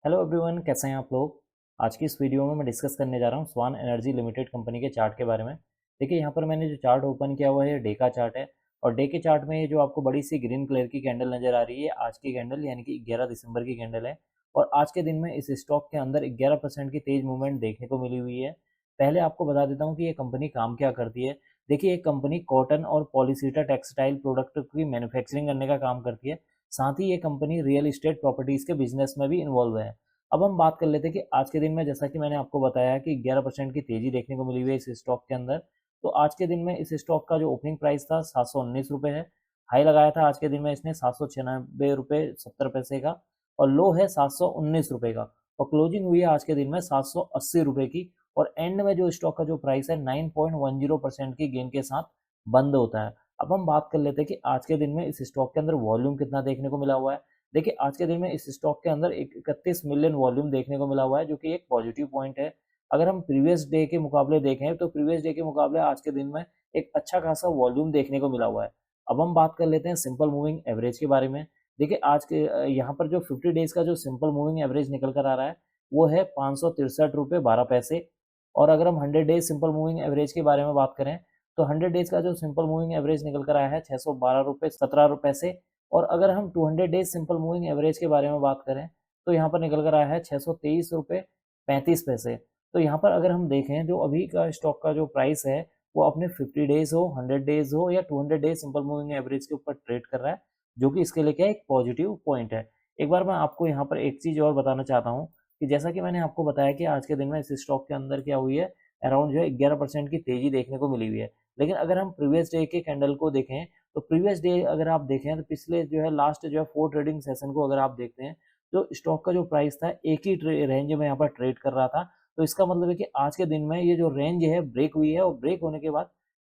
Hello everyone, कैसे हैं आप लोग। आज की इस वीडियो में मैं डिस्कस करने जा रहा हूँ स्वान एनर्जी लिमिटेड कंपनी के चार्ट के बारे में। देखिए यहाँ पर मैंने जो चार्ट ओपन किया हुआ है ये डे का चार्ट है। और डे के चार्ट में ये जो आपको बड़ी सी ग्रीन कलर की कैंडल नज़र आ रही है आज की कैंडल यानी कि 11 दिसंबर की कैंडल है। और आज के दिन में इस स्टॉक के अंदर 11% की तेज मूवमेंट देखने को मिली हुई है। पहले आपको बता देता हूँ कि ये कंपनी काम क्या करती है। देखिए ये कंपनी कॉटन और पॉलीसीटा टेक्सटाइल प्रोडक्ट की मैन्युफैक्चरिंग करने का काम करती है। साथ ही ये कंपनी रियल इस्टेट प्रॉपर्टीज़ के बिजनेस में भी इन्वॉल्व है। अब हम बात कर लेते हैं कि आज के दिन में जैसा कि मैंने आपको बताया कि 11% की तेजी देखने को मिली हुई है इस स्टॉक के अंदर। तो आज के दिन में इस स्टॉक का जो ओपनिंग प्राइस था 719 रुपये है। हाई लगाया था आज के दिन में इसने 796 रुपये 70 पैसे का। और लो है 719 रुपये का। और क्लोजिंग हुई है आज के दिन में 780 रुपये की। और एंड में जो स्टॉक का जो प्राइस है 9.10% की गेन के साथ बंद होता है। अब हम बात कर लेते हैं कि आज के दिन में इस स्टॉक के अंदर वॉल्यूम कितना देखने को मिला हुआ है। देखिए आज के दिन में इस स्टॉक के अंदर 31 मिलियन वॉल्यूम देखने को मिला हुआ है जो कि एक पॉजिटिव पॉइंट है। अगर हम प्रीवियस डे के मुकाबले देखें तो प्रीवियस डे के मुकाबले आज के दिन में एक अच्छा खासा वॉल्यूम देखने को मिला हुआ है। अब हम बात कर लेते हैं सिंपल मूविंग एवरेज के बारे में। देखिए आज के यहाँ पर जो 50 डेज का जो सिंपल मूविंग एवरेज निकल कर आ रहा है वो है 563 रुपये 12 पैसे। और अगर हम 100 डेज सिंपल मूविंग एवरेज के बारे में बात करें तो 100 डेज का जो सिंपल मूविंग एवरेज निकल कर आया है 612 रुपये 17 पैसे। और अगर हम 200 डेज सिंपल मूविंग एवरेज के बारे में बात करें तो यहाँ पर निकल कर आया है 623 रुपये 35 पैसे। तो यहाँ पर अगर हम देखें जो अभी का स्टॉक का जो प्राइस है वो अपने 50 डेज हो 100 डेज हो या 200 डेज सिंपल मूविंग एवरेज के ऊपर ट्रेड कर रहा है, जो कि इसके लिए क्या एक पॉजिटिव पॉइंट है। एक बार मैं आपको यहाँ पर एक चीज़ और बताना चाहता हूँ कि जैसा कि मैंने आपको बताया कि आज के दिन में इस स्टॉक के अंदर क्या हुई है, अराउंड जो है 11% की तेजी देखने को मिली हुई है। लेकिन अगर हम प्रीवियस डे के कैंडल को देखें तो प्रीवियस डे अगर आप देखें तो पिछले जो है लास्ट जो है 4 ट्रेडिंग सेशन को अगर आप देखते हैं तो स्टॉक का जो प्राइस था एक ही रेंज में यहाँ पर ट्रेड कर रहा था। तो इसका मतलब है कि आज के दिन में ये जो रेंज है ब्रेक हुई है और ब्रेक होने के बाद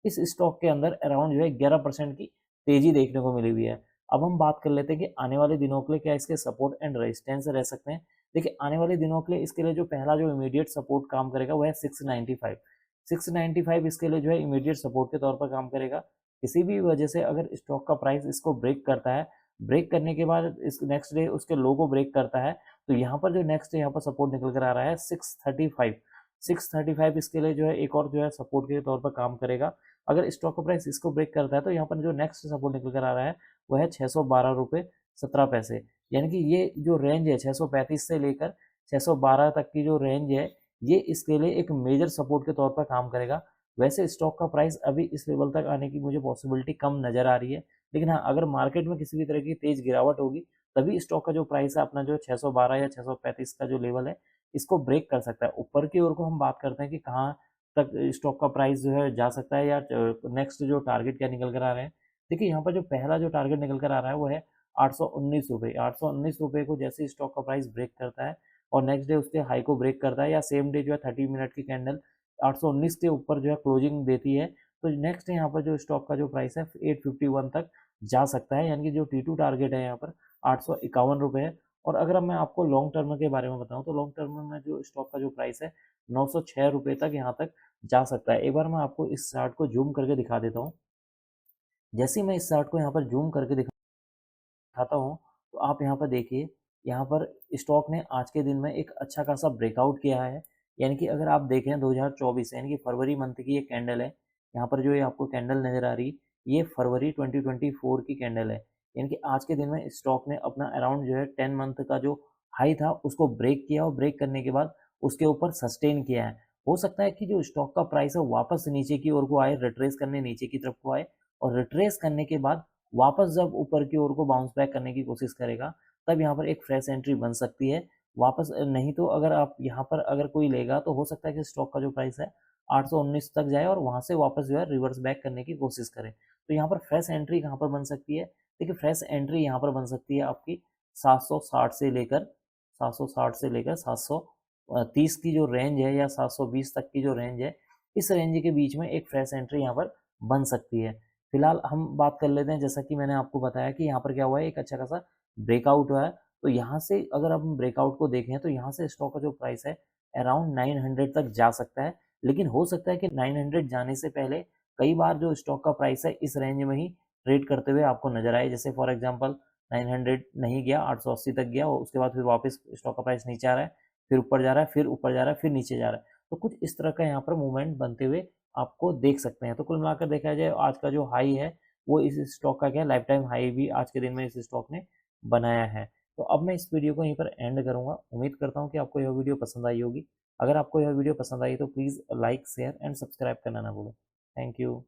इस स्टॉक के अंदर अराउंड जो है 11% की तेजी देखने को मिली हुई है। अब हम बात कर लेते हैं कि आने वाले दिनों के लिए क्या इसके सपोर्ट एंड रेजिस्टेंस रह सकते हैं। देखिए आने वाले दिनों के लिए इसके लिए जो पहला जो इमीडिएट सपोर्ट काम करेगा वो है 695। 695 इसके लिए जो है इमीडिएट सपोर्ट के तौर पर काम करेगा। किसी भी वजह से अगर स्टॉक का प्राइस इसको ब्रेक करता है, ब्रेक करने के बाद इस नेक्स्ट डे उसके लो को ब्रेक करता है, तो यहाँ पर जो नेक्स्ट यहाँ पर सपोर्ट निकल कर आ रहा है 635। 635 इसके लिए जो है एक और जो है सपोर्ट के तौर पर काम करेगा। अगर स्टॉक का प्राइस इसको ब्रेक करता है तो यहाँ पर जो नेक्स्ट सपोर्ट निकल कर आ रहा है वह है 612 रुपये 17 पैसे। यानी कि ये जो रेंज है 635 से लेकर 612 तक की जो रेंज है ये इसके लिए एक मेजर सपोर्ट के तौर पर काम करेगा। वैसे स्टॉक का प्राइस अभी इस लेवल तक आने की मुझे पॉसिबिलिटी कम नज़र आ रही है। लेकिन हाँ, अगर मार्केट में किसी भी तरह की तेज़ गिरावट होगी तभी स्टॉक का जो प्राइस है अपना जो 612 या 635 का जो लेवल है इसको ब्रेक कर सकता है। ऊपर की ओर को हम बात करते हैं कि कहाँ तक स्टॉक का प्राइस जो है जा सकता है या नेक्स्ट जो टारगेट क्या निकल कर आ रहे हैं। देखिए यहाँ पर जो पहला जो टारगेट निकल कर आ रहा है वो है 819 रुपये। 819 रुपये को जैसे स्टॉक का प्राइस ब्रेक करता है और नेक्स्ट डे उसके हाई को ब्रेक करता है या सेम डे जो है 30 मिनट की कैंडल 819 के ऊपर जो है क्लोजिंग देती है तो नेक्स्ट यहाँ पर जो स्टॉक का जो प्राइस है 851 तक जा सकता है। यानी कि जो T2 टारगेट है यहाँ पर 851 रुपये है। और अगर मैं आपको लॉन्ग टर्म के बारे में बताऊँ तो लॉन्ग टर्म में जो स्टॉक का जो प्राइस है 906 रुपये तक यहाँ तक जा सकता है। एक बार मैं आपको इस चार्ट को जूम करके दिखा देता हूँ। जैसे ही मैं इस चार्ट को यहाँ पर जूम करके दिखाता हूँ तो आप यहाँ पर देखिए, यहाँ पर स्टॉक ने आज के दिन में एक अच्छा खासा ब्रेकआउट किया है। यानी कि अगर आप देखें 2024 यानी कि फरवरी मंथ की ये कैंडल है, यहाँ पर जो ये आपको कैंडल नज़र आ रही ये फरवरी 2024 की कैंडल है। यानी कि आज के दिन में स्टॉक ने अपना अराउंड जो है 10 मंथ का जो हाई था उसको ब्रेक किया और ब्रेक करने के बाद उसके ऊपर सस्टेन किया है। हो सकता है कि जो स्टॉक का प्राइस है वापस नीचे की ओर को आए, रिट्रेस करने नीचे की तरफ को आए और रिट्रेस करने के बाद वापस जब ऊपर की ओर को बाउंस बैक करने की कोशिश करेगा तब यहाँ पर एक फ्रेश एंट्री बन सकती है। वापस नहीं तो अगर आप यहाँ पर अगर कोई लेगा तो हो सकता है कि स्टॉक का जो प्राइस है 819 तक जाए और वहाँ से वापस जो है रिवर्स बैक करने की कोशिश करे। तो यहाँ पर फ्रेश एंट्री कहाँ पर बन सकती है? देखिए फ्रेश एंट्री यहाँ पर बन सकती है आपकी 760 से लेकर 730 की जो रेंज है या 720 तक की जो रेंज है, इस रेंज के बीच में एक फ्रेश एंट्री यहाँ पर बन सकती है। फिलहाल हम बात कर लेते हैं, जैसा कि मैंने आपको बताया कि यहाँ पर क्या हुआ है, एक अच्छा खासा ब्रेकआउट हुआ है। तो यहाँ से अगर हम ब्रेकआउट को देखें तो यहाँ से स्टॉक का जो प्राइस है अराउंड 900 तक जा सकता है। लेकिन हो सकता है कि 900 जाने से पहले कई बार जो स्टॉक का प्राइस है इस रेंज में ही ट्रेड करते हुए आपको नजर आए। जैसे फॉर एग्जांपल 900 नहीं गया, 880 तक गया, और उसके बाद फिर वापस स्टॉक का प्राइस नीचे आ रहा है, फिर ऊपर जा रहा है, फिर ऊपर जा रहा है, फिर नीचे जा रहा है। तो कुछ इस तरह का यहाँ पर मूवमेंट बनते हुए आपको देख सकते हैं। तो कुल मिलाकर देखा जाए आज का जो हाई है वो इस स्टॉक का क्या है, लाइफ टाइम हाई भी आज के दिन में इस स्टॉक ने बनाया है। तो अब मैं इस वीडियो को यहीं पर एंड करूंगा। उम्मीद करता हूँ कि आपको यह वीडियो पसंद आई होगी। अगर आपको यह वीडियो पसंद आई तो please like, share and subscribe करना ना भूलें। Thank you.